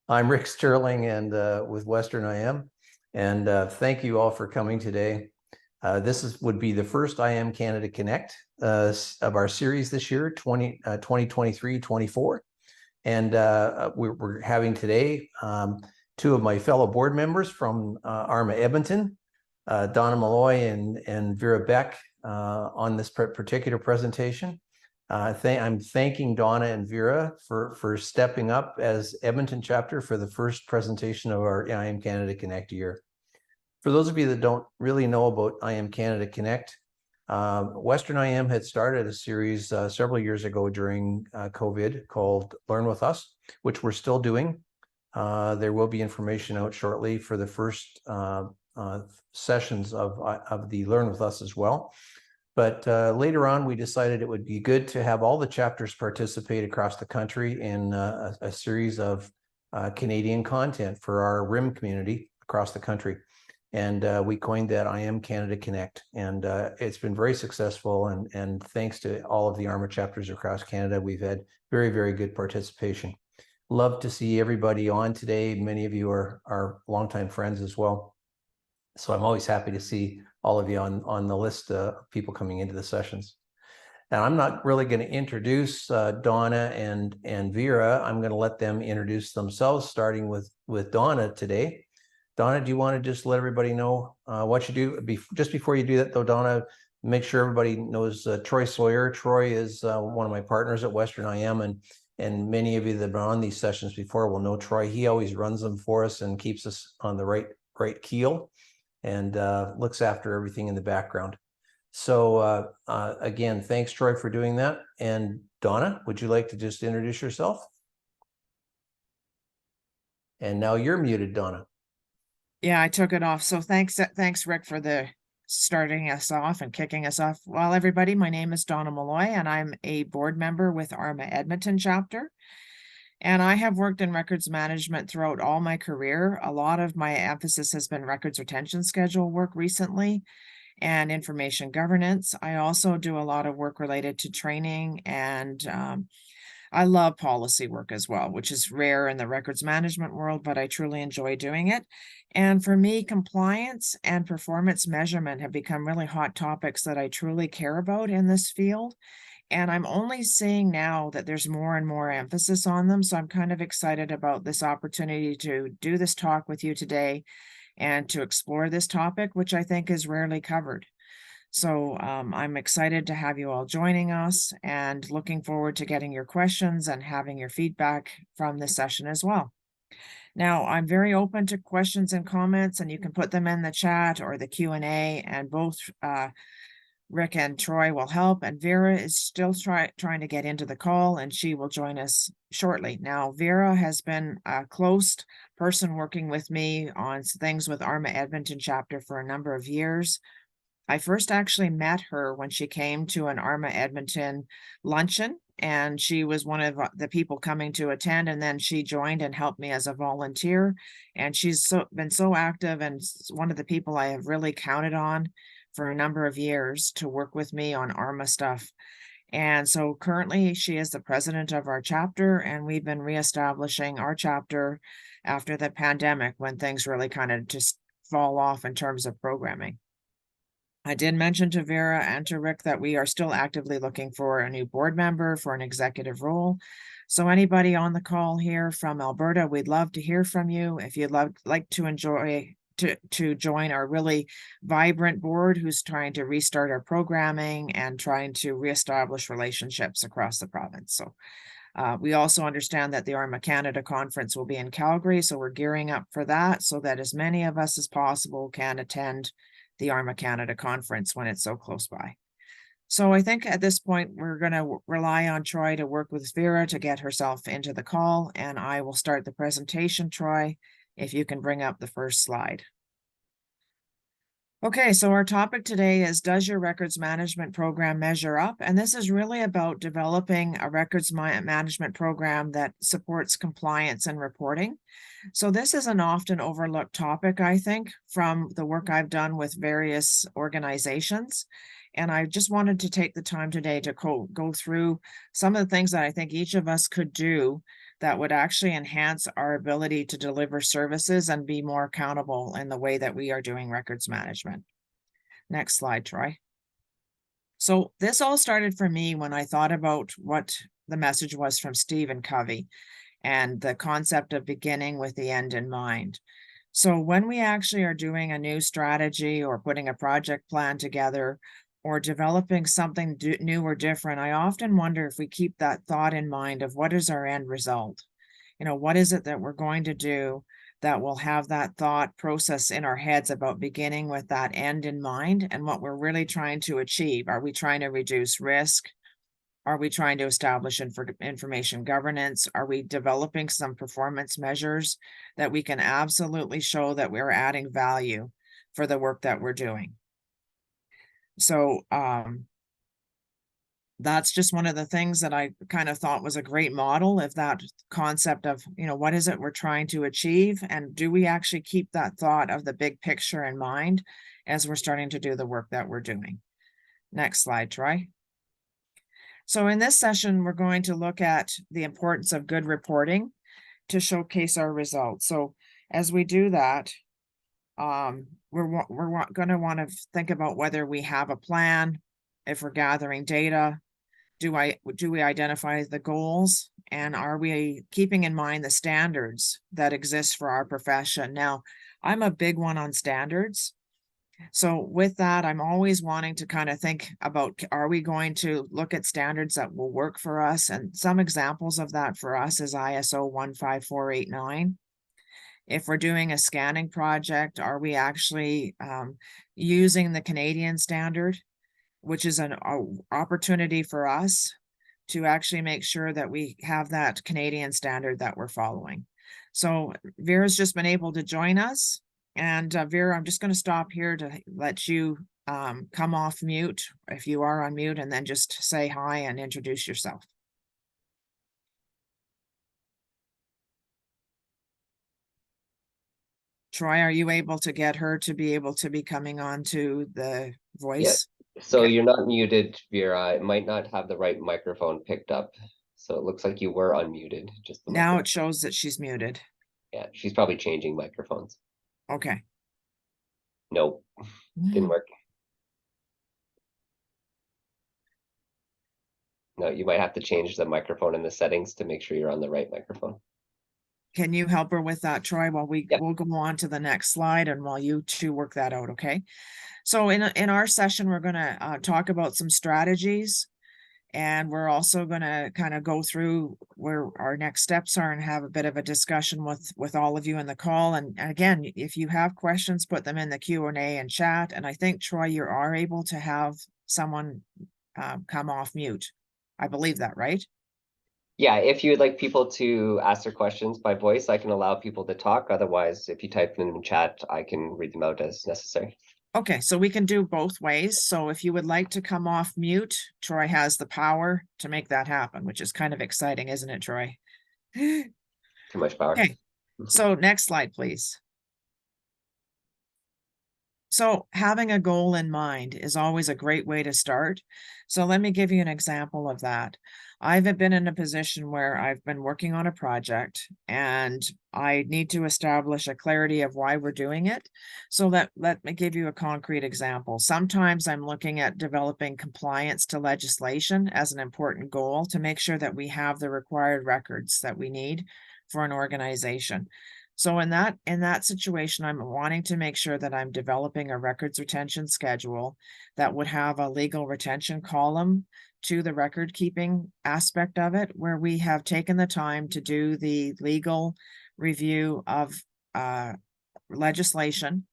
I'm Rick Sterling and with Western IM, and thank you all for coming today. This would be the first IMCanadaConnect of our series this year, 2023-24. And we're having today two of my fellow board members from ARMA Edmonton, Donna Molloy and Vera Beck on this particular presentation. I'm thanking Donna and Vera for stepping up as Edmonton chapter for the first presentation of our IMCanadaConnect year. For those of you that don't really know about IMCanadaConnect, Western IM had started a series several years ago during COVID called Learn With Us, which we're still doing. There will be information out shortly for the first sessions of the Learn With Us as well. But later on, we decided it would be good to have all the chapters participate across the country in a series of Canadian content for our RIM community across the country. And we coined that IMCanadaConnect. And it's been very successful. And thanks to all of the ARMA chapters across Canada, we've had very, very good participation. Love to see everybody on today. Many of you are longtime friends as well. So I'm always happy to see all of you on the list of people coming into the sessions. Now, I'm not really going to introduce Donna and Vera. I'm going to let them introduce themselves, starting with Donna today. Donna, do you want to just let everybody know what you do? Just before you do that, though, Donna, make sure everybody knows Troy Sawyer. Troy is one of my partners at Western IM, and many of you that have been on these sessions before will know Troy. He always runs them for us and keeps us on the right keel, and looks after everything in the background. So again, thanks, Troy, for doing that. And Donna, would you like to just introduce yourself? And now you're muted, Donna. Yeah, I took it off. So thanks, Rick, for the starting us off and kicking us off. Well, everybody, my name is Donna Molloy, and I'm a board member with ARMA Edmonton Chapter. And I have worked in records management throughout all my career. A lot of my emphasis has been records retention schedule work recently and information governance. I also do a lot of work related to training, and I love policy work as well, which is rare in the records management world, but I truly enjoy doing it. And for me, compliance and performance measurement have become really hot topics that I truly care about in this field. And I'm only seeing now that there's more and more emphasis on them. So I'm kind of excited about this opportunity to do this talk with you today and to explore this topic, which I think is rarely covered. So I'm excited to have you all joining us and looking forward to getting your questions and having your feedback from this session as well. Now, I'm very open to questions and comments, and you can put them in the chat or the Q&A, and both Rick and Troy will help, and Vera is still trying to get into the call, and she will join us shortly. Now, Vera has been a close person working with me on things with ARMA Edmonton chapter for a number of years. I first actually met her when she came to an ARMA Edmonton luncheon, and she was one of the people coming to attend, and then she joined and helped me as a volunteer. And she's been so active, and one of the people I have really counted on for a number of years to work with me on ARMA stuff. And so currently she is the president of our chapter, and we've been reestablishing our chapter after the pandemic when things really kind of just fall off in terms of programming. I did mention to Vera and to Rick that we are still actively looking for a new board member for an executive role. So anybody on the call here from Alberta, we'd love to hear from you. If you'd like to join our really vibrant board who's trying to restart our programming and trying to reestablish relationships across the province. So we also understand that the ARMA Canada conference will be in Calgary, so we're gearing up for that so that as many of us as possible can attend the ARMA Canada conference when it's so close by. So I think at this point, we're going to rely on Troy to work with Vera to get herself into the call, and I will start the presentation. Troy, if you can bring up the first slide. Okay, so our topic today is, does your records management program measure up? And this is really about developing a records management program that supports compliance and reporting. So this is an often overlooked topic, I think, from the work I've done with various organizations. And I just wanted to take the time today to go through some of the things that I think each of us could do that would actually enhance our ability to deliver services and be more accountable in the way that we are doing records management. Next slide, Troy. So this all started for me when I thought about what the message was from Stephen Covey and the concept of beginning with the end in mind. So when we actually are doing a new strategy or putting a project plan together or developing something new or different, I often wonder if we keep that thought in mind of what is our end result? What is it that we're going to do that will have that thought process in our heads about beginning with that end in mind and what we're really trying to achieve? Are we trying to reduce risk? Are we trying to establish information governance? Are we developing some performance measures that we can absolutely show that we're adding value for the work that we're doing? So that's just one of the things that I kind of thought was a great model of that concept of, what is it we're trying to achieve? And do we actually keep that thought of the big picture in mind as we're starting to do the work that we're doing? Next slide, Troy. So in this session, we're going to look at the importance of good reporting to showcase our results. So as we do that, we're going to want to think about whether we have a plan, if we're gathering data, do we identify the goals, and are we keeping in mind the standards that exist for our profession? Now, I'm a big one on standards. So with that, I'm always wanting to kind of think about, are we going to look at standards that will work for us? And some examples of that for us is ISO 15489. If we're doing a scanning project, are we actually using the Canadian standard, which is an opportunity for us to actually make sure that we have that Canadian standard that we're following? So Vera's just been able to join us. And Vera, I'm just going to stop here to let you come off mute if you are on mute, and then just say hi and introduce yourself. Troy, are you able to get her to be able to be coming on to the voice? Yeah. So Okay. You're not muted, Vera. It might not have the right microphone picked up. So it looks like you were unmuted. Just the Now microphone. it shows that she's muted. Yeah, she's probably changing microphones. Okay. Nope, didn't work. No, you might have to change the microphone in the settings to make sure you're on the right microphone. Can you help her with that, Troy, while Yep. we'll go on to the next slide, and while you two work that out, okay? So in our session, we're going to talk about some strategies, and we're also going to kind of go through where our next steps are and have a bit of a discussion with all of you in the call. And again, if you have questions, put them in the Q&A and chat. And I think, Troy, you are able to have someone come off mute. I believe that, right? Yeah, if you would like people to ask their questions by voice, I can allow people to talk. Otherwise, if you type them in chat, I can read them out as necessary. Okay, so we can do both ways. So if you would like to come off mute, Troy has the power to make that happen, which is kind of exciting, isn't it, Troy? Too much power. Okay, so next slide, please. So having a goal in mind is always a great way to start. So let me give you an example of that. I've been in a position where I've been working on a project and I need to establish a clarity of why we're doing it. So let me give you a concrete example. Sometimes I'm looking at developing compliance to legislation as an important goal to make sure that we have the required records that we need for an organization. So in that situation, I'm wanting to make sure that I'm developing a records retention schedule that would have a legal retention column to the record keeping aspect of it, where we have taken the time to do the legal review of legislation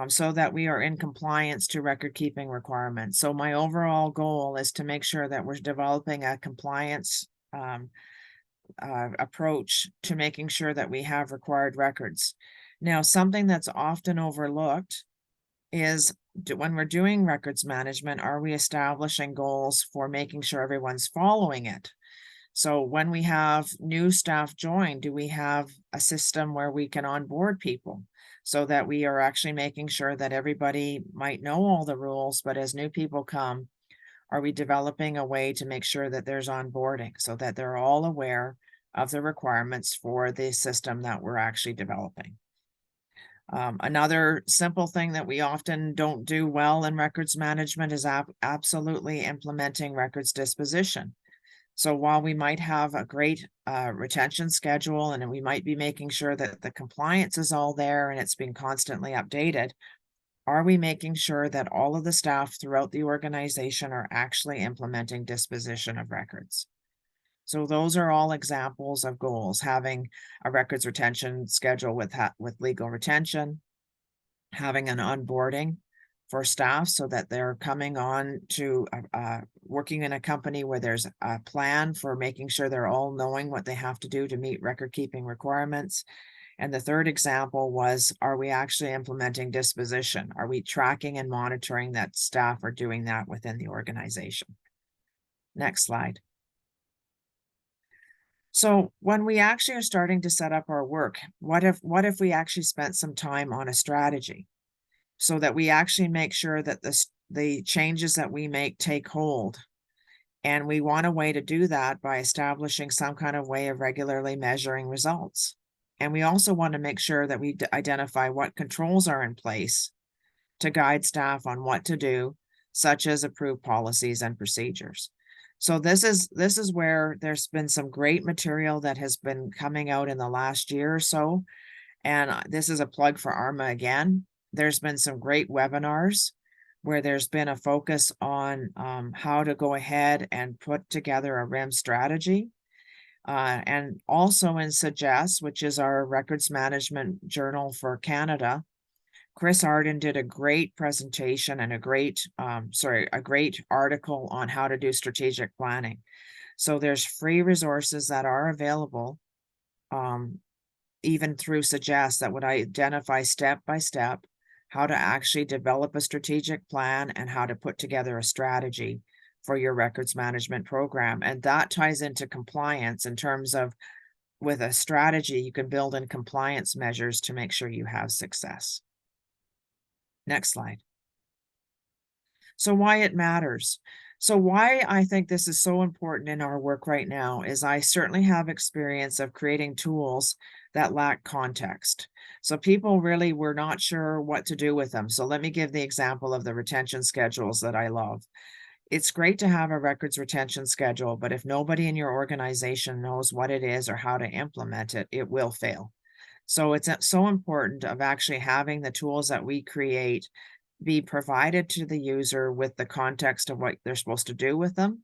so that we are in compliance to record keeping requirements. So my overall goal is to make sure that we're developing a compliance approach to making sure that we have required records. Now, something that's often overlooked is when we're doing records management, are we establishing goals for making sure everyone's following it? So when we have new staff join, do we have a system where we can onboard people so that we are actually making sure that everybody might know all the rules, but as new people come, are we developing a way to make sure that there's onboarding so that they're all aware of the requirements for the system that we're actually developing. Another simple thing that we often don't do well in records management is absolutely implementing records disposition. So while we might have a great retention schedule and we might be making sure that the compliance is all there and it's being constantly updated, are we making sure that all of the staff throughout the organization are actually implementing disposition of records? So those are all examples of goals: having a records retention schedule with legal retention, having an onboarding for staff so that they're coming on to working in a company where there's a plan for making sure they're all knowing what they have to do to meet record keeping requirements. And the third example was, are we actually implementing disposition? Are we tracking and monitoring that staff are doing that within the organization? Next slide. So when we actually are starting to set up our work, what if we actually spent some time on a strategy so that we actually make sure that the changes that we make take hold? And we want a way to do that by establishing some kind of way of regularly measuring results. And we also want to make sure that we identify what controls are in place to guide staff on what to do, such as approve policies and procedures. So this is where there's been some great material that has been coming out in the last year or so. And this is a plug for ARMA again. There's been some great webinars where there's been a focus on how to go ahead and put together a RIM strategy. And also in Suggest, which is our records management journal for Canada, Chris Arden did a great presentation and a great article on how to do strategic planning. So there's free resources that are available, even through Suggest, that would identify step by step how to actually develop a strategic plan and how to put together a strategy for your records management program. And that ties into compliance in terms of, with a strategy, you can build in compliance measures to make sure you have success. Next slide. So why it matters. So why I think this is so important in our work right now is I certainly have experience of creating tools that lack context. So people really were not sure what to do with them. So let me give the example of the retention schedules that I love. It's great to have a records retention schedule, but if nobody in your organization knows what it is or how to implement it, it will fail. So it's so important of actually having the tools that we create be provided to the user with the context of what they're supposed to do with them.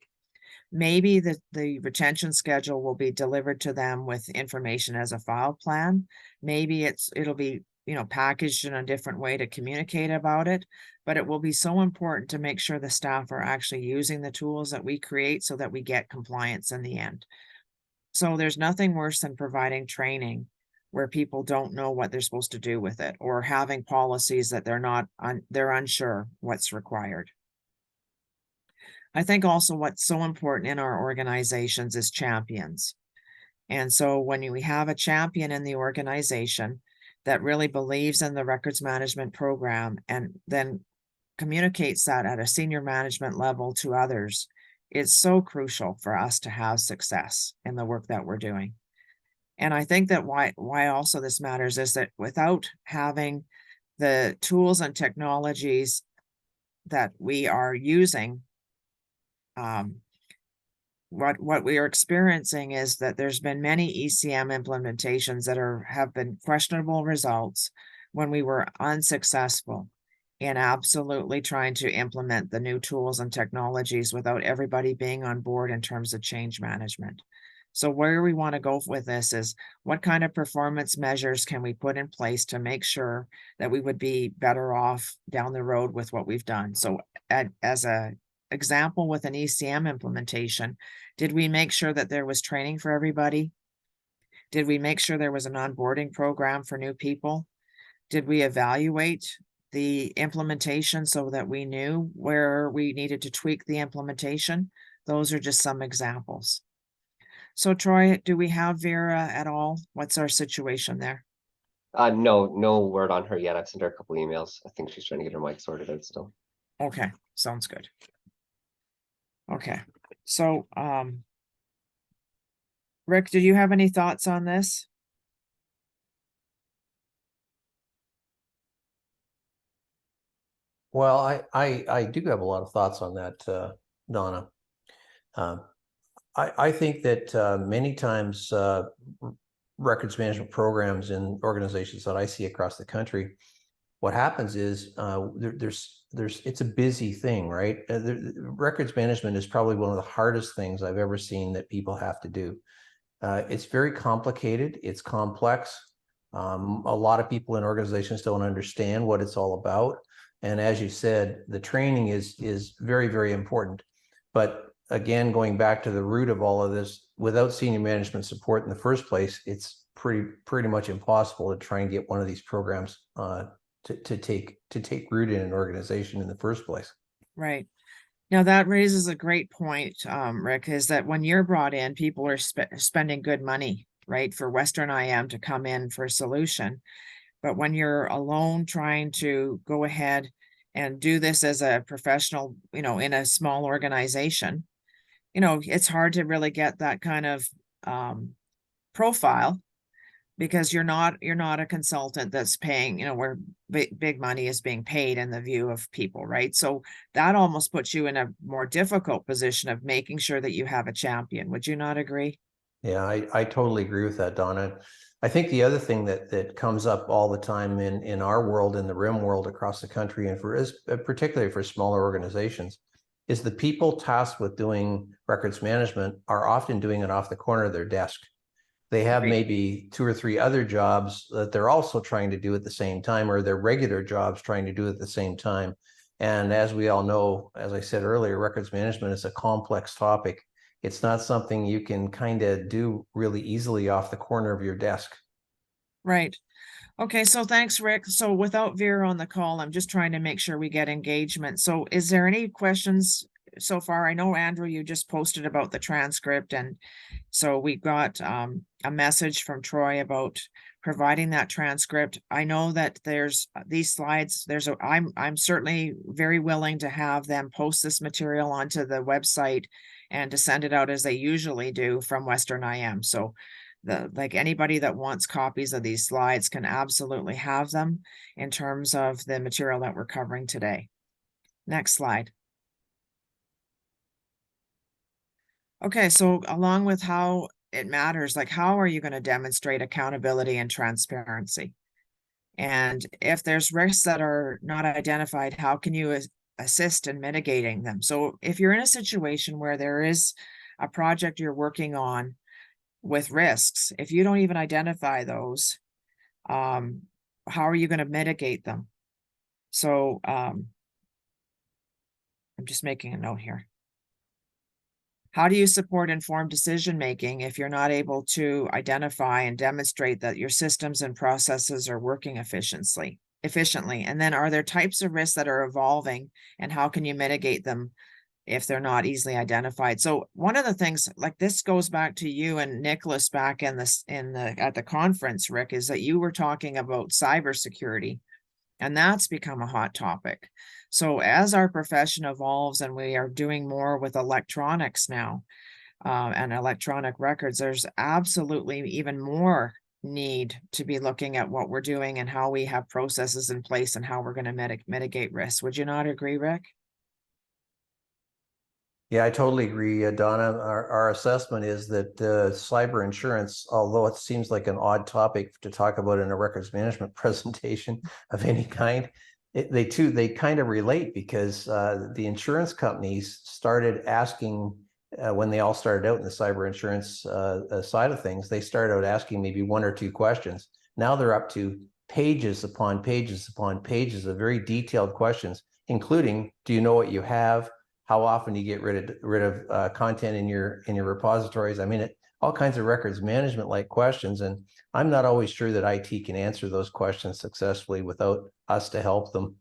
Maybe the retention schedule will be delivered to them with information as a file plan. Maybe it'll be, packaged in a different way to communicate about it, but it will be so important to make sure the staff are actually using the tools that we create so that we get compliance in the end. So there's nothing worse than providing training where people don't know what they're supposed to do with it, or having policies that they're unsure what's required. I think also what's so important in our organizations is champions. And so when we have a champion in the organization that really believes in the records management program and then communicates that at a senior management level to others, it's so crucial for us to have success in the work that we're doing. And I think that why also this matters is that without having the tools and technologies that we are using, what we are experiencing is that there's been many ECM implementations that have been questionable results when we were unsuccessful in absolutely trying to implement the new tools and technologies without everybody being on board in terms of change management. So where we want to go with this is, what kind of performance measures can we put in place to make sure that we would be better off down the road with what we've done? So as a example with an ECM implementation, did we make sure that there was training for everybody? Did we make sure there was an onboarding program for new people? Did we evaluate the implementation so that we knew where we needed to tweak the implementation? Those are just some examples. So Troy, do we have Vera at all? What's our situation there? No word on her yet. I've sent her a couple emails. I think she's trying to get her mic sorted out still. Okay, sounds good. Okay, so Rick, do you have any thoughts on this? Well, I do have a lot of thoughts on that, Donna. I think that many times records management programs in organizations that I see across the country, what happens is it's a busy thing, right? Records management is probably one of the hardest things I've ever seen that people have to do. It's very complicated. It's complex. A lot of people in organizations don't understand what it's all about. And as you said, the training is very, very important. But again, going back to the root of all of this, without senior management support in the first place, it's pretty much impossible to try and get one of these programs to take root in an organization in the first place. Right. Now that raises a great point, Rick, is that when you're brought in, people are spending good money, right, for Western IM to come in for a solution. But when you're alone trying to go ahead and do this as a professional, in a small organization, it's hard to really get that kind of profile, because you're not a consultant that's paying, where big money is being paid in the view of people, right? So that almost puts you in a more difficult position of making sure that you have a champion. Would you not agree? Yeah, I totally agree with that, Donna. I think the other thing that comes up all the time in our world, in the RIM world across the country, and particularly for smaller organizations, is the people tasked with doing records management are often doing it off the corner of their desk. They have maybe 2 or 3 other jobs that they're also trying to do at the same time, or their regular jobs trying to do at the same time. And as we all know, as I said earlier, records management is a complex topic. It's not something you can kind of do really easily off the corner of your desk. Right. Okay, so thanks, Rick. So without Vera on the call, I'm just trying to make sure we get engagement. So is there any questions so far? I know, Andrew, you just posted about the transcript, and so we got a message from Troy about providing that transcript. I know that there's these slides. I'm certainly very willing to have them post this material onto the website and to send it out as they usually do from Western IM. So like anybody that wants copies of these slides can absolutely have them in terms of the material that we're covering today. Next slide. Okay, so along with how it matters, like how are you going to demonstrate accountability and transparency? And if there's risks that are not identified, how can you assist in mitigating them? So if you're in a situation where there is a project you're working on with risks, if you don't even identify those, how are you going to mitigate them? So I'm just making a note here. How do you support informed decision making if you're not able to identify and demonstrate that your systems and processes are working efficiently? And then are there types of risks that are evolving, and how can you mitigate them if they're not easily identified? So one of the things, like this goes back to you and Nicholas back at the conference, Rick, is that you were talking about cybersecurity, and that's become a hot topic. So as our profession evolves and we are doing more with electronics now, and electronic records, there's absolutely even more need to be looking at what we're doing and how we have processes in place and how we're going to mitigate risks. Would you not agree, Rick? Yeah, I totally agree, Donna. Our assessment is that cyber insurance, although it seems like an odd topic to talk about in a records management presentation of any kind, they kind of relate, because the insurance companies started asking, when they all started out in the cyber insurance side of things, they started out asking maybe 1 or 2 questions. Now they're up to pages upon pages upon pages of very detailed questions, including, do you know what you have? How often do you get rid of content in your repositories? I mean, all kinds of records management like questions, and I'm not always sure that IT can answer those questions successfully without us to help them.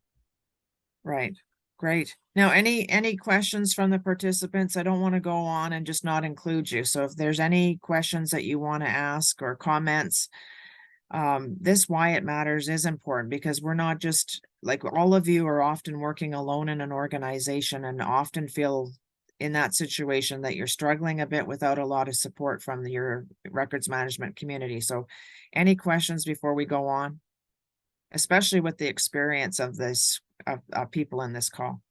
Right. Great. Now, any questions from the participants? I don't want to go on and just not include you. So if there's any questions that you want to ask or comments, this why it matters is important, because we're not just, like, all of you are often working alone in an organization and often feel in that situation that you're struggling a bit without a lot of support from your records management community. So any questions before we go on? Especially with the experience of this, of people in this call.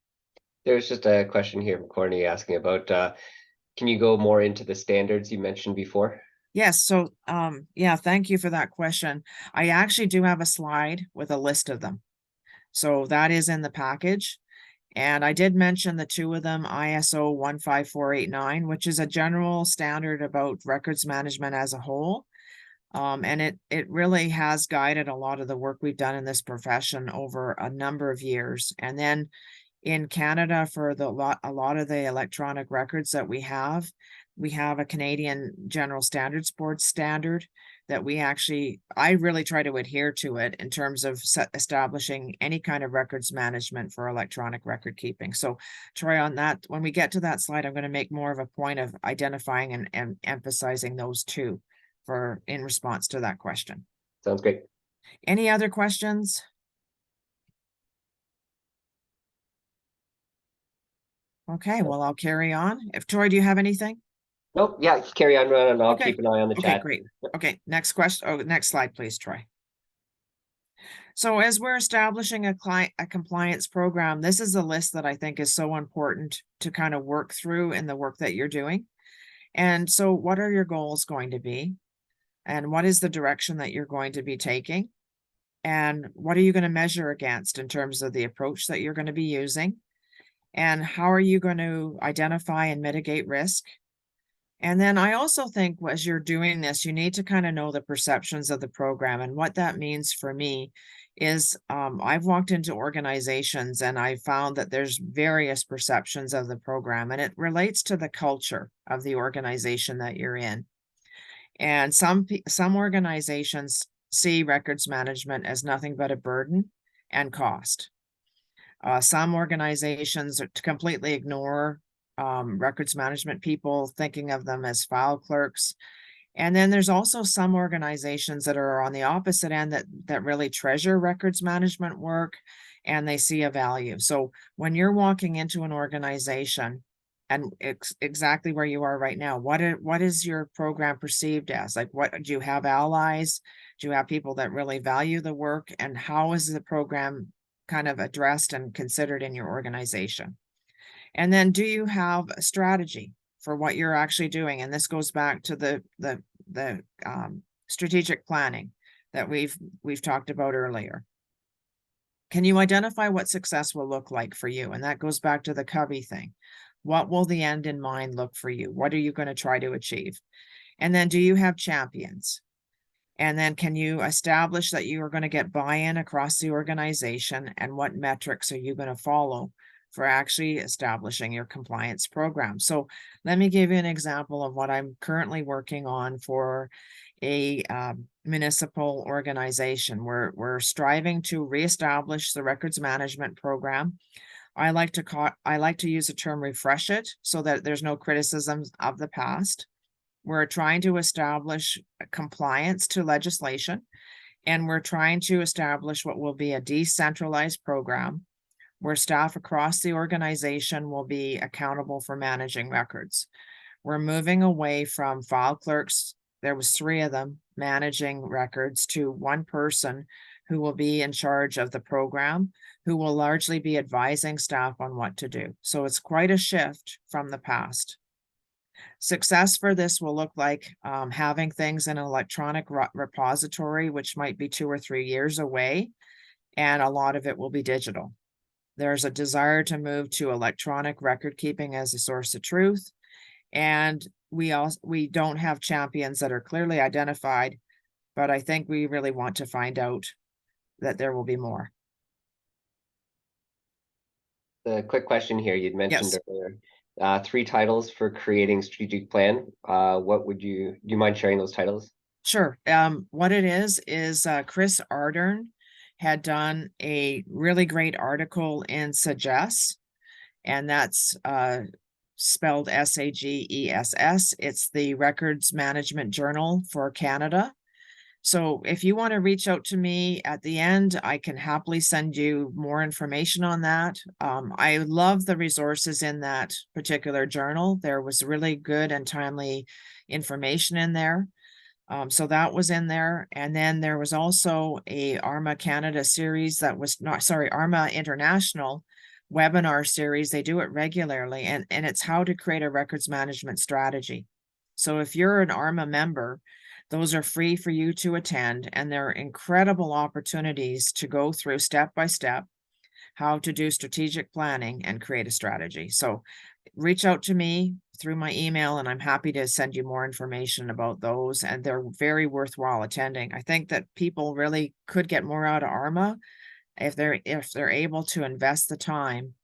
There's just a question here from Courtney asking about, can you go more into the standards you mentioned before? Yes, so yeah, thank you for that question. I actually do have a slide with a list of them. So that is in the package. And I did mention the two of them, ISO 15489, which is a general standard about records management as a whole. And it really has guided a lot of the work we've done in this profession over a number of years. And then in Canada, for a lot of the electronic records that we have a Canadian General Standards Board standard that I really try to adhere to it in terms of establishing any kind of records management for electronic record keeping. So Troy, on that, when we get to that slide, I'm going to make more of a point of identifying and emphasizing those two in response to that question. Sounds great. Any other questions? Okay, well, I'll carry on. If Troy, do you have anything? Nope. Yeah, carry on running. I'll Okay. keep an eye on the Okay, chat. great. Okay, next question. Oh, next slide, please, Troy. So as we're establishing a compliance program, this is a list that I think is so important to kind of work through in the work that you're doing. And so what are your goals going to be? And what is the direction that you're going to be taking? And what are you going to measure against in terms of the approach that you're going to be using? And how are you going to identify and mitigate risk? And then I also think as you're doing this, you need to kind of know the perceptions of the program. And what that means for me is I've walked into organizations and I found that there's various perceptions of the program, and it relates to the culture of the organization that you're in. And some organizations see records management as nothing but a burden and cost. Some organizations completely ignore records management people, thinking of them as file clerks. And then there's also some organizations that are on the opposite end that really treasure records management work, and they see a value. So when you're walking into an organization, and exactly where you are right now, what is your program perceived as? Like, what do you have allies? Do you have people that really value the work? And how is the program kind of addressed and considered in your organization? And then do you have a strategy for what you're actually doing? And this goes back to the strategic planning that we've talked about earlier. Can you identify what success will look like for you? And that goes back to the Covey thing. What will the end in mind look for you? What are you going to try to achieve? And then do you have champions? And then can you establish that you are going to get buy-in across the organization? And what metrics are you going to follow for actually establishing your compliance program? So let me give you an example of what I'm currently working on for a municipal organization. We're striving to reestablish the records management program. I like to use the term refresh it so that there's no criticisms of the past. We're trying to establish compliance to legislation, and we're trying to establish what will be a decentralized program where staff across the organization will be accountable for managing records. We're moving away from file clerks. There was 3 of them managing records to one person who will be in charge of the program, who will largely be advising staff on what to do. So it's quite a shift from the past. Success for this will look like having things in an electronic repository, which might be 2 or 3 years away, and a lot of it will be digital. There's a desire to move to electronic record keeping as a source of truth. And we don't have champions that are clearly identified, but I think we really want to find out that there will be more. The quick question here, you'd mentioned Yes. earlier, 3 titles for creating strategic plan. Do you mind sharing those titles? Sure. What it is Chris Ardern had done a really great article in Sagess, and that's spelled SAGESS. It's the Records Management Journal for Canada. So if you want to reach out to me at the end, I can happily send you more information on that. I love the resources in that particular journal. There was really good and timely information in there. So that was in there. And then there was also a ARMA Canada series that was not, sorry, ARMA International webinar series. They do it regularly, and it's how to create a records management strategy. So if you're an ARMA member, those are free for you to attend, and they're incredible opportunities to go through step by step how to do strategic planning and create a strategy. So reach out to me through my email, and I'm happy to send you more information about those, and they're very worthwhile attending. I think that people really could get more out of ARMA if they're able to invest the time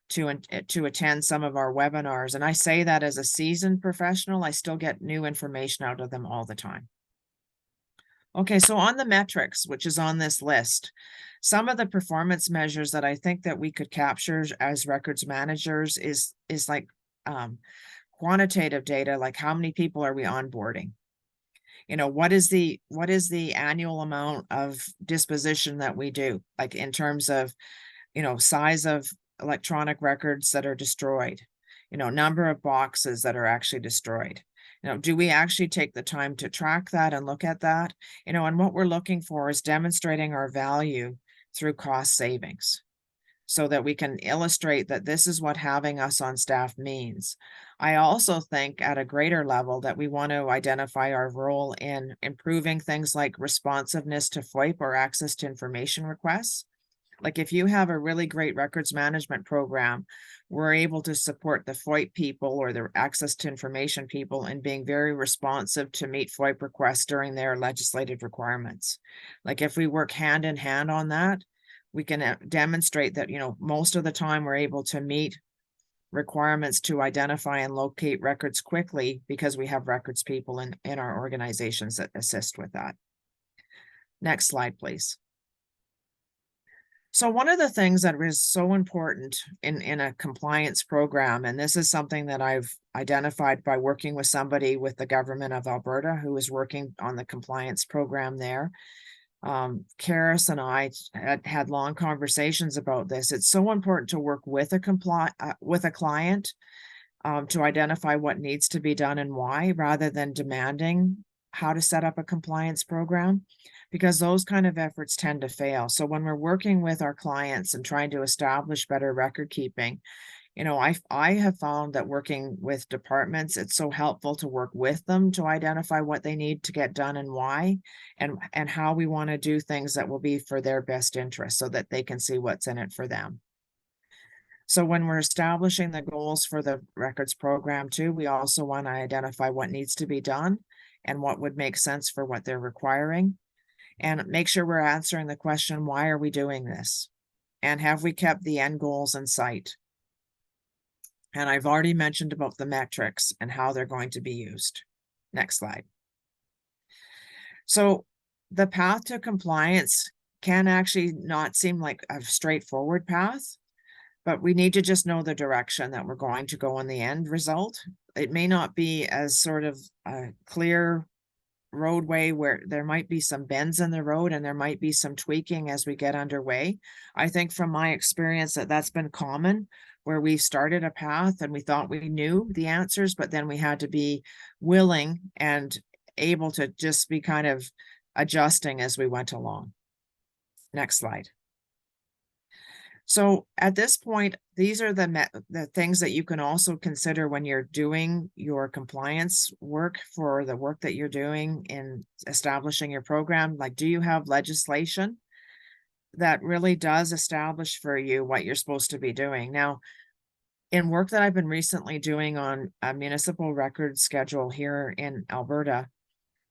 to attend some of our webinars. And I say that as a seasoned professional, I still get new information out of them all the time. Okay, so on the metrics, which is on this list, some of the performance measures that I think that we could capture as records managers is like quantitative data, like how many people are we onboarding? You know, what is the annual amount of disposition that we do, like in terms of, you know, size of electronic records that are destroyed, you know, number of boxes that are actually destroyed. You know, do we actually take the time to track that and look at that? You know, and what we're looking for is demonstrating our value through cost savings, so that we can illustrate that this is what having us on staff means. I also think at a greater level that we want to identify our role in improving things like responsiveness to FOIP or access to information requests. Like if you have a really great records management program, we're able to support the FOIP people or the access to information people in being very responsive to meet FOIP requests during their legislative requirements. Like if we work hand in hand on that, we can demonstrate that, you know, most of the time we're able to meet requirements to identify and locate records quickly because we have records people in our organizations that assist with that. Next slide, please. So one of the things that is so important in a compliance program, and this is something that I've identified by working with somebody with the government of Alberta who is working on the compliance program there. Karis and I had long conversations about this. It's so important to work with a client to identify what needs to be done and why, rather than demanding how to set up a compliance program, because those kind of efforts tend to fail. So when we're working with our clients and trying to establish better record keeping, you know, I have found that working with departments, it's so helpful to work with them to identify what they need to get done and why, and how we want to do things that will be for their best interest so that they can see what's in it for them. So when we're establishing the goals for the records program too, we also want to identify what needs to be done and what would make sense for what they're requiring, and make sure we're answering the question, why are we doing this? And have we kept the end goals in sight? And I've already mentioned about the metrics and how they're going to be used. Next slide. So the path to compliance can actually not seem like a straightforward path, but we need to just know the direction that we're going to go in the end result. It may not be as sort of a clear roadway where there might be some bends in the road and there might be some tweaking as we get underway. I think from my experience that's been common, where we started a path and we thought we knew the answers, but then we had to be willing and able to just be kind of adjusting as we went along. Next slide. So at this point, these are the things that you can also consider when you're doing your compliance work for the work that you're doing in establishing your program. Like, do you have legislation that really does establish for you what you're supposed to be doing? Now, in work that I've been recently doing on a municipal record schedule here in Alberta,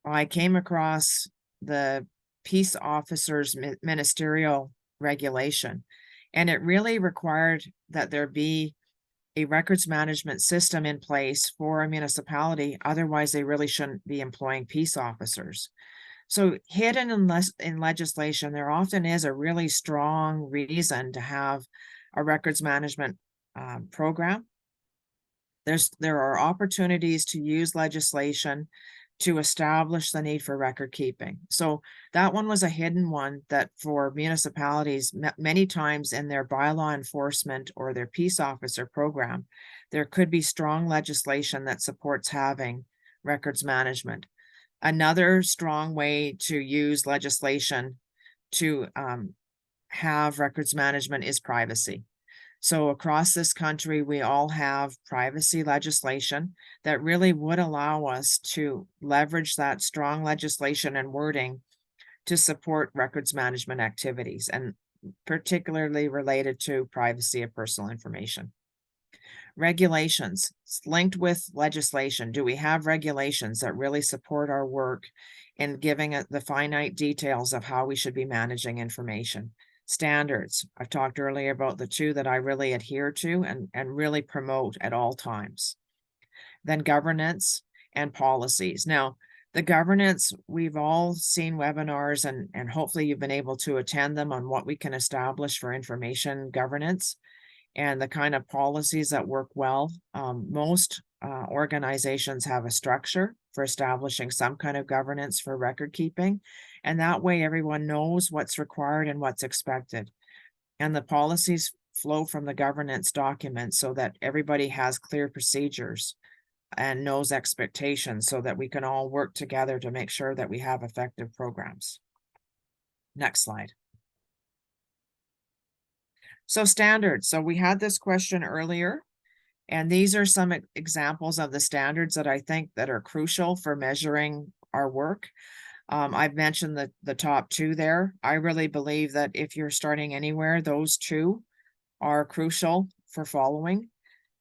I came across the peace officers ministerial regulation, and it really required that there be a records management system in place for a municipality. Otherwise, they really shouldn't be employing peace officers. So hidden in legislation, there often is a really strong reason to have a records management program. There are opportunities to use legislation to establish the need for record keeping. So that one was a hidden one that for municipalities, many times in their bylaw enforcement or their peace officer program, there could be strong legislation that supports having records management. Another strong way to use legislation to have records management is privacy. So across this country, we all have privacy legislation that really would allow us to leverage that strong legislation and wording to support records management activities, and particularly related to privacy of personal information. Regulations, it's linked with legislation. Do we have regulations that really support our work in giving it the finite details of how we should be managing information? Standards, I've talked earlier about the two that I really adhere to and really promote at all times. Then governance and policies. Now, the governance, we've all seen webinars and hopefully you've been able to attend them on what we can establish for information governance and the kind of policies that work well. Most organizations have a structure for establishing some kind of governance for record keeping. And that way everyone knows what's required and what's expected. And the policies flow from the governance document so that everybody has clear procedures and knows expectations so that we can all work together to make sure that we have effective programs. Next slide. So standards. So we had this question earlier, and these are some examples of the standards that I think that are crucial for measuring our work. I've mentioned the top two there. I really believe that if you're starting anywhere, those two are crucial for following.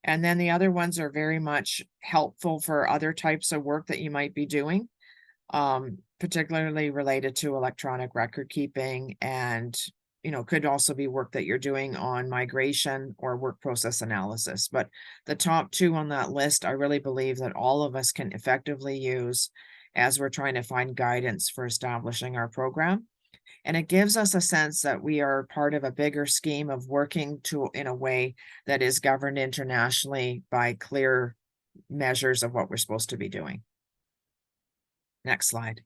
And then the other ones are very much helpful for other types of work that you might be doing, particularly related to electronic record keeping and could also be work that you're doing on migration or work process analysis. But the top two on that list, I really believe that all of us can effectively use as we're trying to find guidance for establishing our program. And it gives us a sense that we are part of a bigger scheme of working in a way that is governed internationally by clear measures of what we're supposed to be doing. Next slide.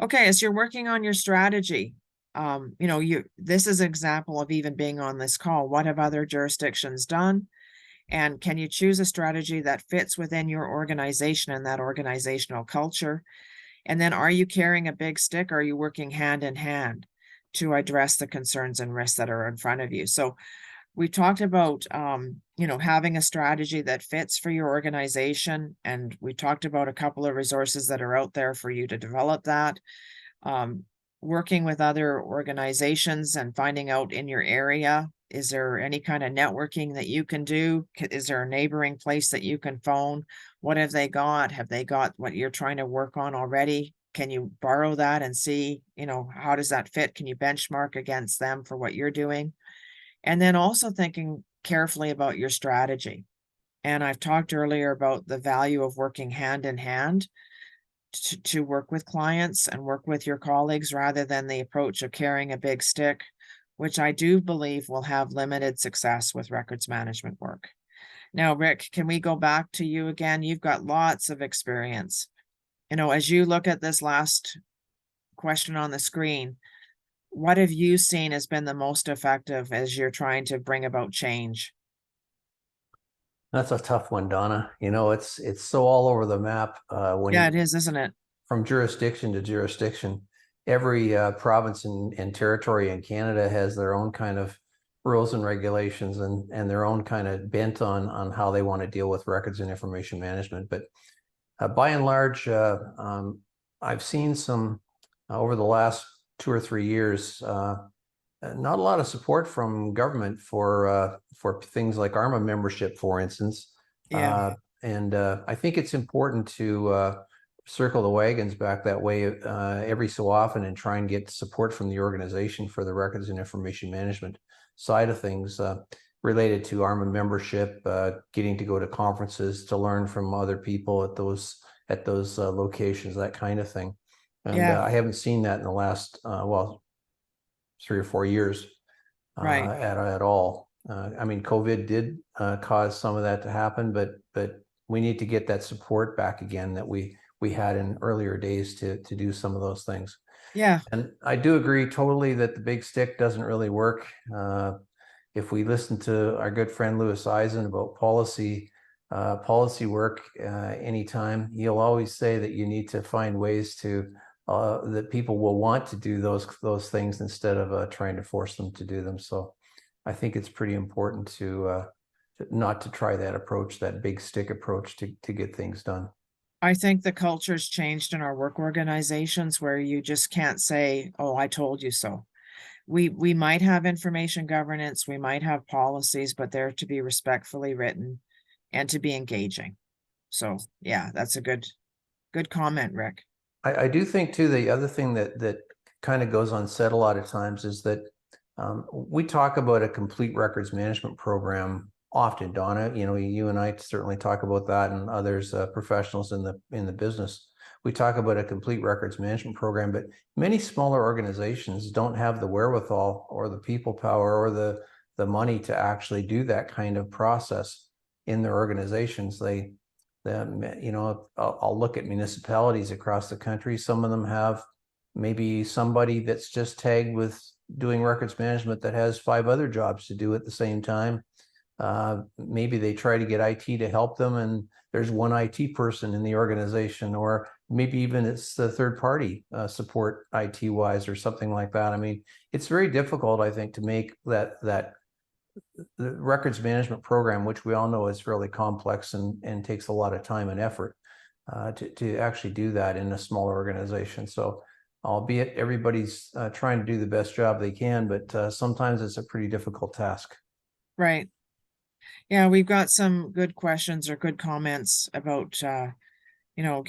Okay, as you're working on your strategy, this is an example of even being on this call. What have other jurisdictions done? And can you choose a strategy that fits within your organization and that organizational culture? And then are you carrying a big stick? Or are you working hand in hand to address the concerns and risks that are in front of you? So we talked about, having a strategy that fits for your organization. And we talked about a couple of resources that are out there for you to develop that. Working with other organizations and finding out in your area, is there any kind of networking that you can do? Is there a neighboring place that you can phone? What have they got? Have they got what you're trying to work on already? Can you borrow that and see, how does that fit? Can you benchmark against them for what you're doing? And then also thinking carefully about your strategy. And I've talked earlier about the value of working hand in hand to work with clients and work with your colleagues rather than the approach of carrying a big stick, which I do believe will have limited success with records management work. Now, Rick, can we go back to you again? You've got lots of experience. As you look at this last question on the screen, what have you seen has been the most effective as you're trying to bring about change? That's a tough one, Donna. It's so all over the map. Yeah, it is, isn't it? From jurisdiction to jurisdiction. Every province and territory in Canada has their own kind of rules and regulations and their own kind of bent on how they want to deal with records and information management. But by and large, I've seen some over the last 2 or 3 years, not a lot of support from government for things like ARMA membership, for instance. Yeah. I think it's important to circle the wagons back that way every so often and try and get support from the organization for the records and information management side of things related to ARMA membership, getting to go to conferences to learn from other people at those locations, that kind of thing. And I haven't seen that in the last 3 or 4 years Right. at all. I mean, COVID did cause some of that to happen, but we need to get that support back again that we had in earlier days to do some of those things. Yeah, And I do agree totally that the big stick doesn't really work. If we listen to our good friend Louis Eisen about policy work anytime, he'll always say that you need to find ways to that people will want to do those things instead of trying to force them to do them. So I think it's pretty important to not to try that approach, that big stick approach to get things done. I think the culture's changed in our work organizations where you just can't say, oh, I told you so. We might have information governance, we might have policies, but they're to be respectfully written and to be engaging. So yeah, that's a good comment, Rick. I do think too, the other thing that kind of goes unsaid a lot of times is that we talk about a complete records management program often, Donna. You know, you and I certainly talk about that, and others professionals in the business. We talk about a complete records management program, but many smaller organizations don't have the wherewithal or the people power or the money to actually do that kind of process in their organizations. You know, I'll look at municipalities across the country. Some of them have maybe somebody that's just tagged with doing records management that has 5 other jobs to do at the same time. Maybe they try to get IT to help them, and there's one IT person in the organization, or maybe even it's the third party support IT wise or something like that. I mean, it's very difficult, I think, to make that the records management program, which we all know is fairly complex and takes a lot of time and effort to actually do that in a smaller organization. So albeit everybody's trying to do the best job they can, but sometimes it's a pretty difficult task. Right. Yeah, we've got some good questions or good comments about you know,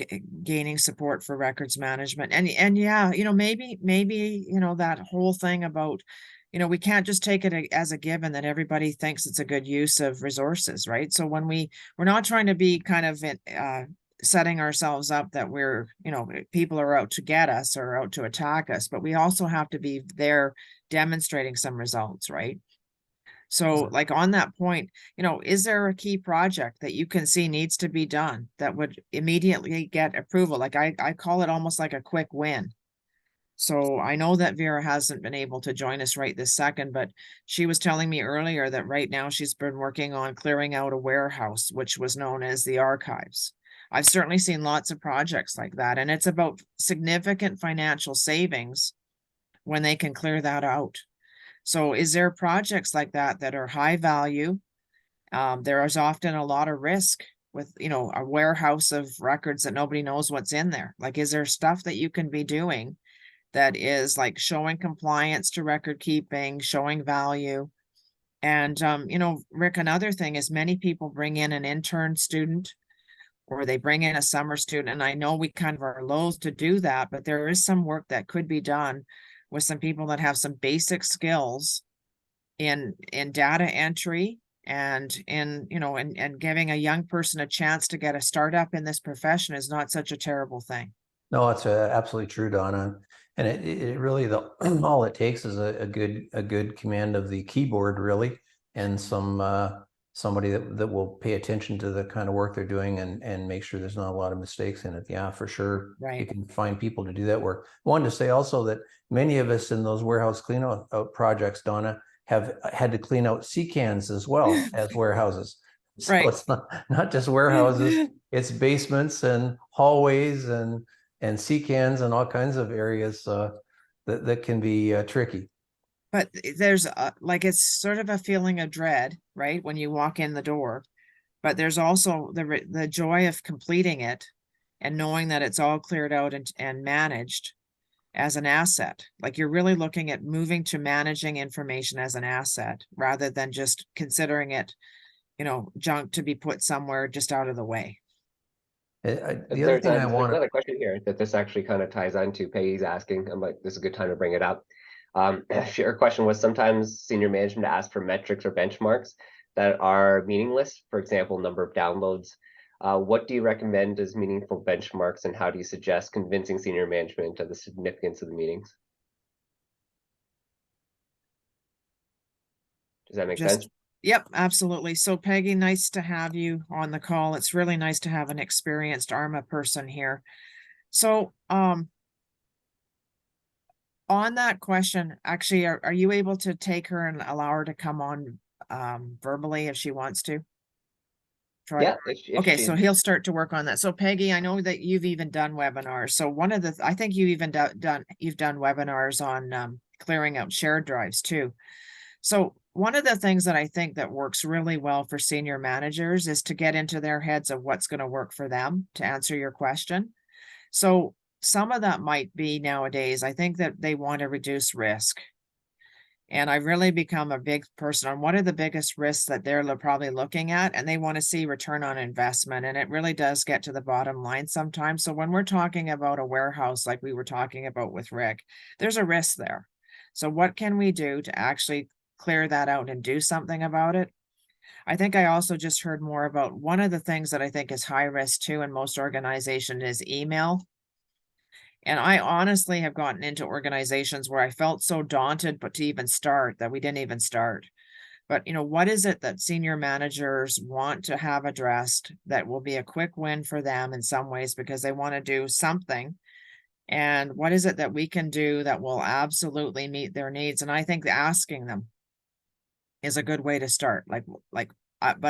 gaining support for records management. And yeah, you know, maybe, you know, that whole thing about, you know, we can't just take it as a given that everybody thinks it's a good use of resources, right? So when we're not trying to be kind of setting ourselves up that we're, you know, people are out to get us or out to attack us, but we also have to be there demonstrating some results, right? So like on that point, you know, is there a key project that you can see needs to be done that would immediately get approval? Like I call it almost like a quick win. So I know that Vera hasn't been able to join us right this second, but she was telling me earlier that right now she's been working on clearing out a warehouse, which was known as the archives. I've certainly seen lots of projects like that, and it's about significant financial savings when they can clear that out. So is there projects like that that are high value? There is often a lot of risk with, you know, a warehouse of records that nobody knows what's in there. Like, is there stuff that you can be doing that is like showing compliance to record keeping, showing value? And, you know, Rick, another thing is many people bring in an intern student or they bring in a summer student. And I know we kind of are loath to do that, but there is some work that could be done with some people that have some basic skills in data entry and in, you know, and giving a young person a chance to get a startup in this profession is not such a terrible thing. No, it's absolutely true, Donna. And it really, all it takes is a good command of the keyboard, really, and somebody that will pay attention to the kind of work they're doing and make sure there's not a lot of mistakes in it. Yeah, for sure. Right. You can find people to do that work. I wanted to say also that many of us in those warehouse clean out projects, Donna, have had to clean out sea cans as well as warehouses. So Right. it's not just warehouses, it's basements and hallways and sea cans and all kinds of areas that can be tricky. But there's like, it's sort of a feeling of dread, right? When you walk in the door, but there's also the joy of completing it and knowing that it's all cleared out and managed as an asset. Like you're really looking at moving to managing information as an asset rather than just considering it, you know, junk to be put somewhere just out of the way. The other thing I There's want another question here that this actually kind of ties on to Peggy's asking. I'm like, this is a good time to bring it up. Her question was, sometimes senior management asks for metrics or benchmarks that are meaningless. For example, number of downloads. What do you recommend as meaningful benchmarks, and how do you suggest convincing senior management of the significance of the meetings? Does that make sense? Yep, absolutely. So Peggy, nice to have you on the call. It's really nice to have an experienced ARMA person here. So, on that question, actually, are you able to take her and allow her to come on verbally if she wants to? Try. Yeah, if Okay, she, so he'll start to work on that. So Peggy, I know that you've even done webinars. So one of the, I think you even you've done webinars on clearing out shared drives too. So one of the things that I think that works really well for senior managers is to get into their heads of what's going to work for them, to answer your question. So some of that might be nowadays, I think that they want to reduce risk. And I've really become a big person on what are the biggest risks that they're probably looking at, and they want to see return on investment. And it really does get to the bottom line sometimes. So when we're talking about a warehouse, like we were talking about with Rick, there's a risk there. So what can we do to actually clear that out and do something about it? I think I also just heard more about one of the things that I think is high risk too in most organizations is email. And I honestly have gotten into organizations where I felt so daunted, but to even start that we didn't even start. But what is it that senior managers want to have addressed that will be a quick win for them in some ways because they want to do something? And what is it that we can do that will absolutely meet their needs? And I think asking them is a good way to start. But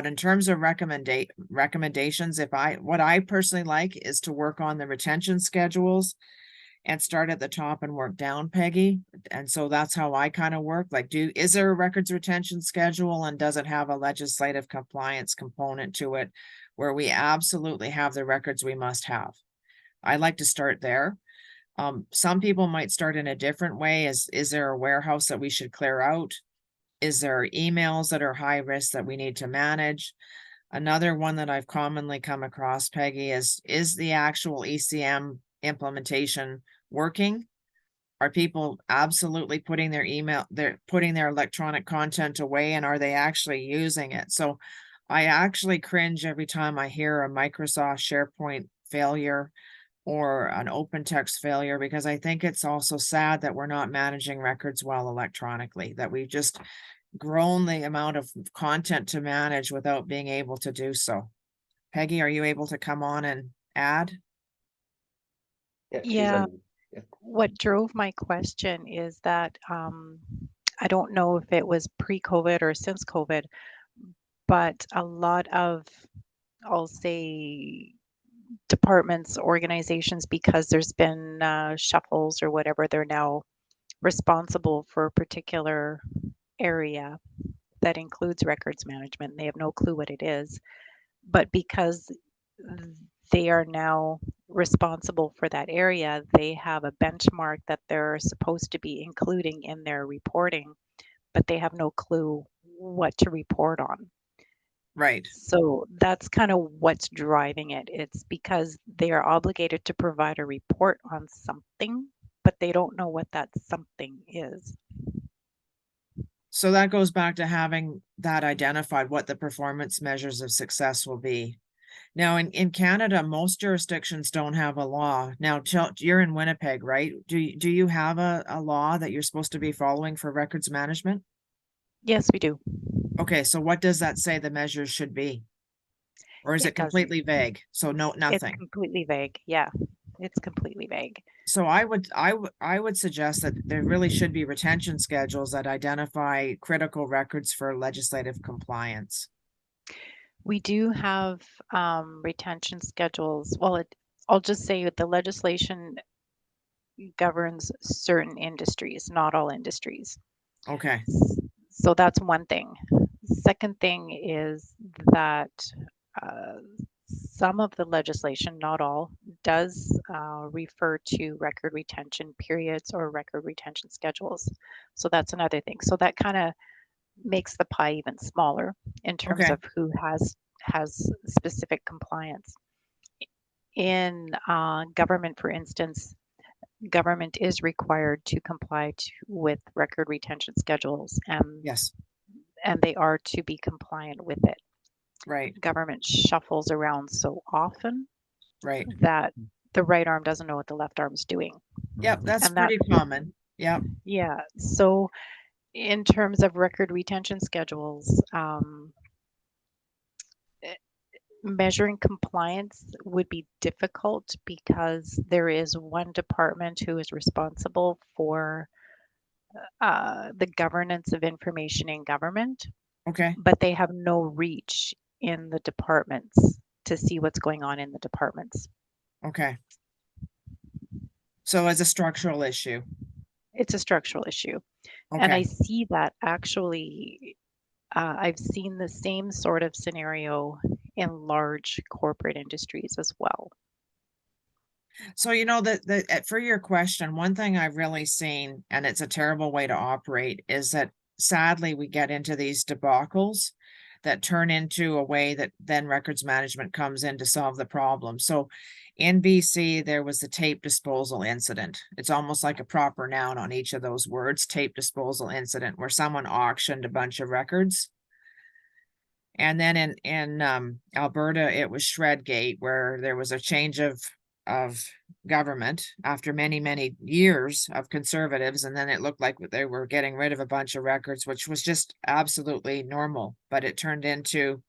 in terms of recommendations, what I personally like is to work on the retention schedules and start at the top and work down, Peggy. And so that's how I kind of work. Like, is there a records retention schedule, and does it have a legislative compliance component to it where we absolutely have the records we must have? I like to start there. Some people might start in a different way. Is there a warehouse that we should clear out? Is there emails that are high risk that we need to manage? Another one that I've commonly come across, Peggy, is the actual ECM implementation working? Are people absolutely putting their putting their electronic content away, and are they actually using it? So I actually cringe every time I hear a Microsoft SharePoint failure or an open text failure, because I think it's also sad that we're not managing records well electronically, that we've just grown the amount of content to manage without being able to do so. Peggy, are you able to come on and add? yeah, she's Yeah, yeah. what drove my question is that I don't know if it was pre-COVID or since COVID, but a lot of, I'll say, departments, organizations, because there's been shuffles or whatever, they're now responsible for a particular area that includes records management. And they have no clue what it is. But because they are now responsible for that area, they have a benchmark that they're supposed to be including in their reporting, but they have no clue what to report on. Right. So that's kind of what's driving it. It's because they are obligated to provide a report on something, but they don't know what that something is. So that goes back to having that identified, what the performance measures of success will be. Now, in Canada, most jurisdictions don't have a law. Now, you're in Winnipeg, right? Do you have a law that you're supposed to be following for records management? Yes, we do. Okay, so what does that say the measures should be? Or is it It doesn't. completely vague? So no, It's nothing. completely vague. Yeah, it's completely vague. So I would suggest that there really should be retention schedules that identify critical records for legislative compliance. We do have retention schedules. Well, I'll just say the legislation governs certain industries, not all industries. Okay. So that's one thing. Second thing is that some of the legislation, not all, does refer to record retention periods or record retention schedules. So that's another thing. So that kind of makes the pie even smaller in terms Okay. of who has specific compliance. In government, for instance, government is required to comply with record retention schedules, Yes. and they are to be compliant with it. Right. Government shuffles around so often Right. that the right arm doesn't know what the left arm is doing. Yep, that's And that, pretty common. Yep. yeah. So in terms of record retention schedules, measuring compliance would be difficult because there is one department who is responsible for the governance of information in government, Okay, but they have no reach in the departments to see what's going on in the departments. okay. So it's a structural issue. It's a structural issue. And I Okay, see that actually, I've seen the same sort of scenario in large corporate industries as well. so you know that for your question, one thing I've really seen, and it's a terrible way to operate, is that sadly we get into these debacles that turn into a way that then records management comes in to solve the problem. So in BC, there was the tape disposal incident. It's almost like a proper noun on each of those words, tape disposal incident, where someone auctioned a bunch of records. And then in Alberta, it was Shredgate, where there was a change of government after many, many years of conservatives. And then it looked like they were getting rid of a bunch of records, which was just absolutely normal. But it turned into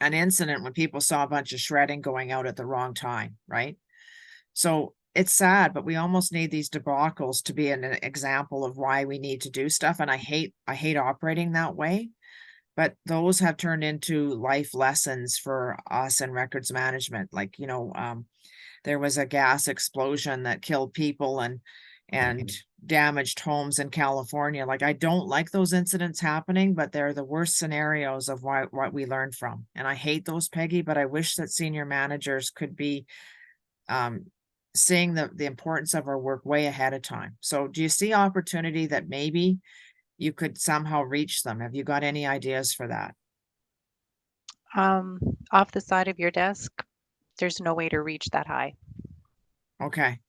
an incident when people saw a bunch of shredding going out at the wrong time, right? So it's sad, but we almost need these debacles to be an example of why we need to do stuff. And I hate operating that way. But those have turned into life lessons for us in records management. Like, there was a gas explosion that killed people and damaged homes in California. Like, I don't like those incidents happening, but they're the worst scenarios of what we learn from. And I hate those, Peggy, but I wish that senior managers could be seeing the importance of our work way ahead of time. So do you see opportunity that maybe you could somehow reach them? Have you got any ideas for that? Off the side of your desk, there's no way to reach that high. Okay.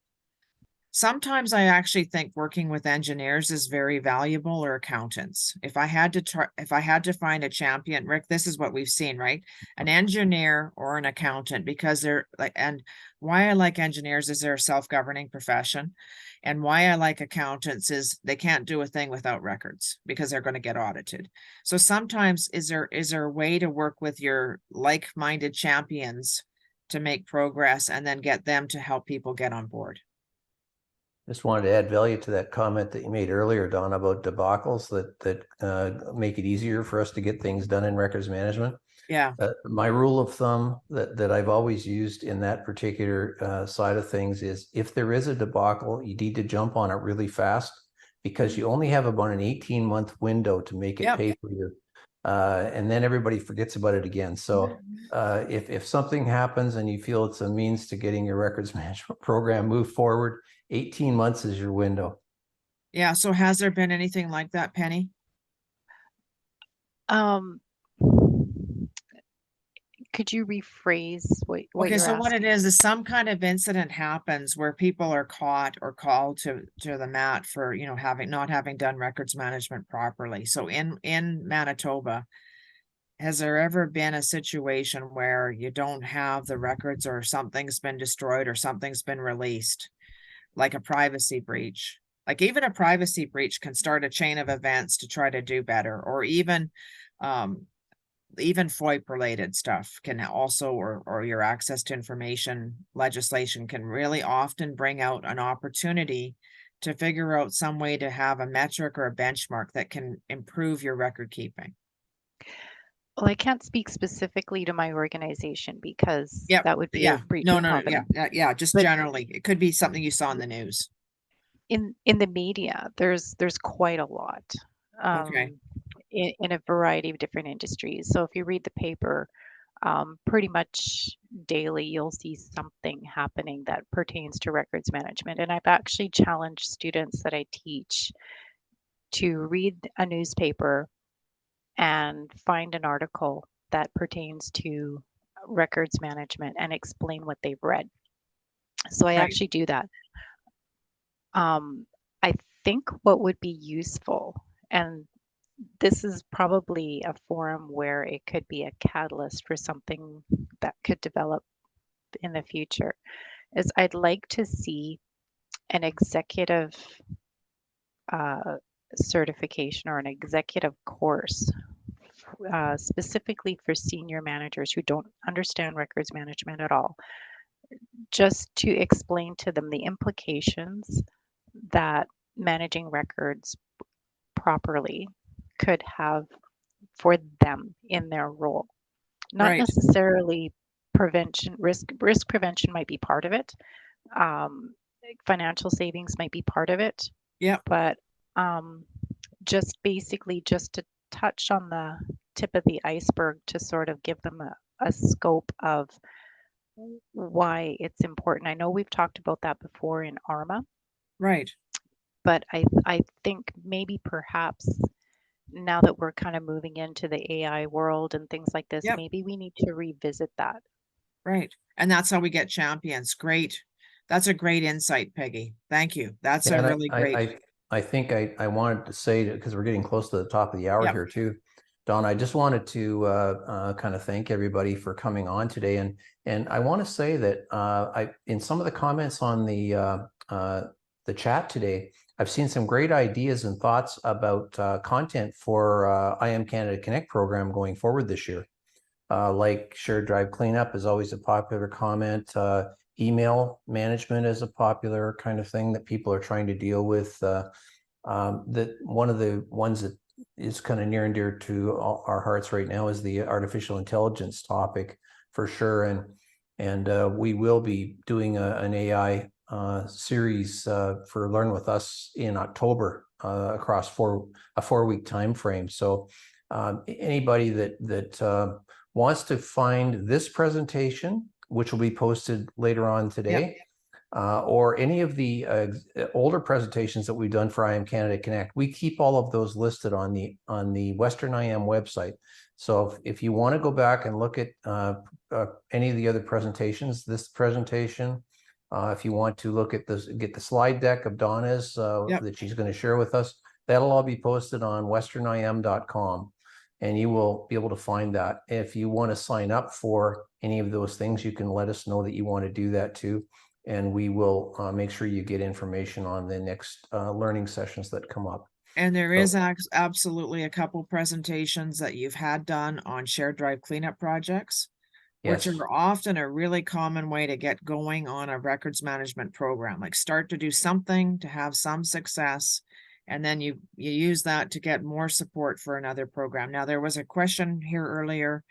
Sometimes I actually think working with engineers is very valuable, or accountants. If I had to find a champion, Rick, this is what we've seen, right? An engineer or an accountant, because they're like, and why I like engineers is they're a self-governing profession. And why I like accountants is they can't do a thing without records because they're going to get audited. So sometimes is there a way to work with your like-minded champions to make progress and then get them to help people get on board? Just wanted to add value to that comment that you made earlier, Don, about debacles that make it easier for us to get things done in records management. Yeah. My rule of thumb that I've always used in that particular side of things is, if there is a debacle, you need to jump on it really fast, because you only have about an 18-month window to make it pay for you. And then everybody forgets about it again. So if something happens and you feel it's a means to getting your records management program moved forward, 18 months is your window. Yeah. So has there been anything like that, Penny? Could you rephrase what Okay, you're so what it asking? is some kind of incident happens where people are caught or called to the mat for, not having done records management properly. So in Manitoba, has there ever been a situation where you don't have the records, or something's been destroyed, or something's been released, like a privacy breach? Like, even a privacy breach can start a chain of events to try to do better, or even FOIP related stuff can also, or your access to information legislation can really often bring out an opportunity to figure out some way to have a metric or a benchmark that can improve your record keeping. Well, I can't speak specifically to my organization because Yep. that would be Yeah. a breach No, of confidence. yeah. Just But generally, it could be something you saw in the news. in the media, there's quite a lot Okay. in a variety of different industries. So if you read the paper, pretty much daily, you'll see something happening that pertains to records management. And I've actually challenged students that I teach to read a newspaper and find an article that pertains to records management and explain what they've read. So I Right. actually do that. I think what would be useful, and this is probably a forum where it could be a catalyst for something that could develop in the future, is I'd like to see an executive certification or an executive course specifically for senior managers who don't understand records management at all, just to explain to them the implications that managing records properly could have for them in their role. Not Right. necessarily prevention, risk prevention might be part of it. Financial savings might be part of it. Yep. But just basically just to touch on the tip of the iceberg to sort of give them a scope of why it's important. I know we've talked about that before in ARMA, Right. but I think maybe perhaps now that we're kind of moving into the AI world and things like this, Yep. maybe we need to revisit that. Right. And that's how we get champions. Great. That's a great insight, Peggy. Thank you. That's a And really great. I think I wanted to say, because we're getting close to the top of the hour Yep. here too, Don, I just wanted to kind of thank everybody for coming on today. And I want to say that in some of the comments on the chat today, I've seen some great ideas and thoughts about content for IMCanadaConnect program going forward this year. Like shared drive cleanup is always a popular comment. Email management is a popular kind of thing that people are trying to deal with. That one of the ones that is kind of near and dear to our hearts right now is the artificial intelligence topic for sure. And we will be doing an AI series for Learn With Us in October across a 4-week time frame. So anybody that wants to find this presentation, which will be posted later on today, or any of the older presentations that we've done for IMCanadaConnect, we keep all of those listed on the Western IM website. So if you want to go back and look at any of the other presentations, this presentation, if you want to look at this, get the slide deck of Donna's that she's going to share with us, that'll all be posted on westernim.com. And you will be able to find that. If you want to sign up for any of those things, you can let us know that you want to do that too. And we will make sure you get information on the next learning sessions that come up. And there is absolutely a couple presentations that you've had done on shared drive cleanup projects, which are often a really common way to get going on a records management program. Like start to do something to have some success, and then you use that to get more support for another program. Now, there was a question here earlier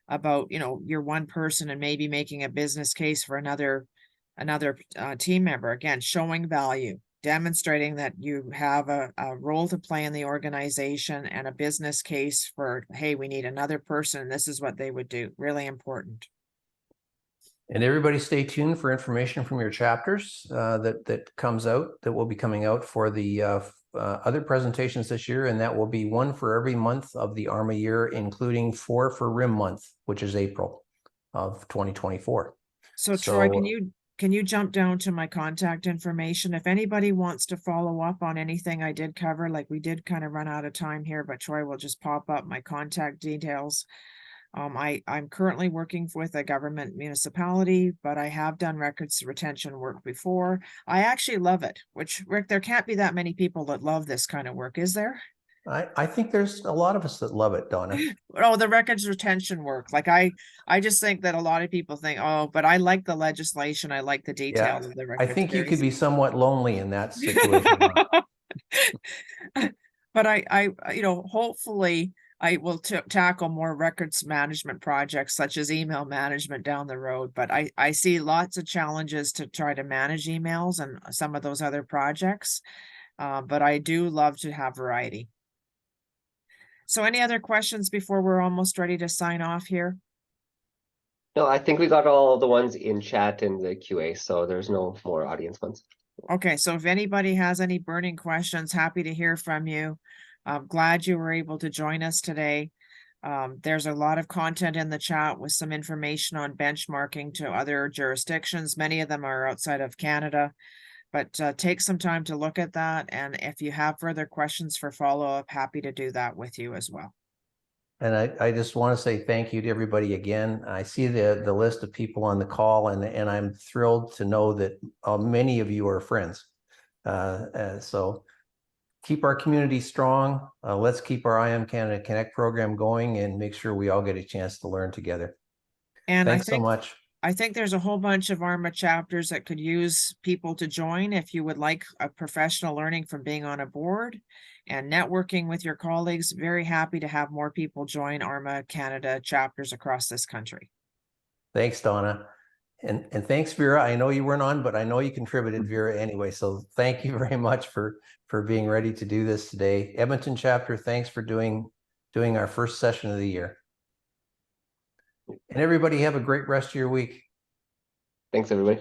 about, you're one person and maybe making a business case for another team member. Again, showing value, demonstrating that you have a role to play in the organization and a business case for, hey, we need another person. This is what they would do. Really important. And everybody stay tuned for information from your chapters that comes out, that will be coming out for the other presentations this year. And that will be one for every month of the ARMA year, including 4 for RIM month, which is April of 2024. So Troy, can you jump down to my contact information? If anybody wants to follow up on anything I did cover, like we did kind of run out of time here, but Troy will just pop up my contact details. I'm currently working with a government municipality, but I have done records retention work before. I actually love it, which, Rick, there can't be that many people that love this kind of work, is there? I think there's a lot of us that love it, Donna. Oh, the records retention work. Like I just think that a lot of people think, oh, but I like the legislation. I like the details of the records. I think you could be somewhat lonely in that situation. But I hopefully I will tackle more records management projects such as email management down the road. But I see lots of challenges to try to manage emails and some of those other projects. But I do love to have variety. So any other questions before we're almost ready to sign off here? No, I think we got all the ones in chat and the QA, so there's no more audience ones. Okay, so if anybody has any burning questions, happy to hear from you. I'm glad you were able to join us today. There's a lot of content in the chat with some information on benchmarking to other jurisdictions. Many of them are outside of Canada, but take some time to look at that. And if you have further questions for follow-up, happy to do that with you as well. And I just want to say thank you to everybody again. I see the list of people on the call, and I'm thrilled to know that many of you are friends. So keep our community strong. Let's keep our IMCanadaConnect program going and make sure we all get a chance to learn together. And Thanks so much. I think there's a whole bunch of ARMA chapters that could use people to join if you would like a professional learning from being on a board and networking with your colleagues. Very happy to have more people join ARMA Canada chapters across this country. Thanks, Donna. And thanks, Vera. I know you weren't on, but I know you contributed, Vera, anyway. So thank you very much for being ready to do this today. Edmonton chapter, thanks for doing our first session of the year. And everybody have a great rest of your week. Thanks, everybody.